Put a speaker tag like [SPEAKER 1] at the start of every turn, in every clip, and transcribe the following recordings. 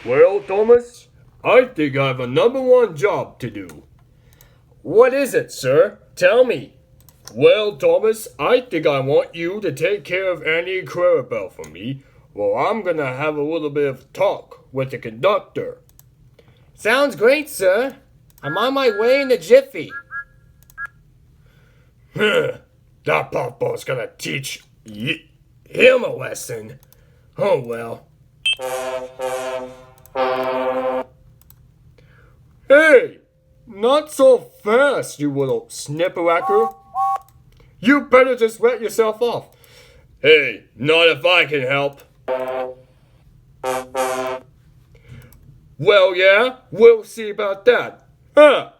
[SPEAKER 1] Well, Thomas, I think I have a #1 job to do. What is it, sir? Tell me. Well, Thomas, I think I want you to take care of Annie and Clarabel for me. Well, I'm gonna have a little bit of talk with the conductor.
[SPEAKER 2] Sounds great, sir. I'm on my way in a jiffy.
[SPEAKER 1] That puffball's gonna teach him a lesson. Oh well. Hey! Not so fast, you little snipperlacker. You better just let yourself off. Hey, not if I can help. Well, yeah, we'll see about that. Huh?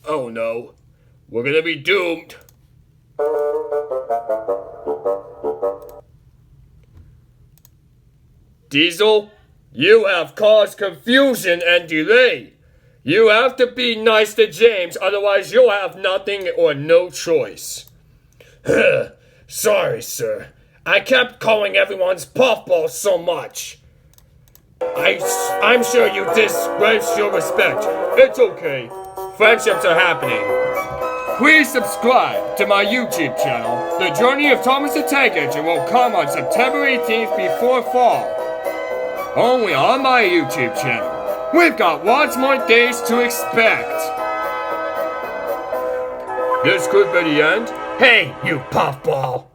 [SPEAKER 1] Oh no, we're gonna be doomed. Diesel, you have caused confusion and delay. You have to be nice to James, otherwise you'll have nothing or no choice. Sorry, sir. I kept calling everyone's puffball so much. I'm sure you disgraced your respect. It's okay. Friendships are happening. Please subscribe to my YouTube channel. The Journey of Thomas the Tank Engine will come on September 18th before fall. Only on my YouTube channel. We've got lots more days to expect. This could be the end. Hey, you puffball!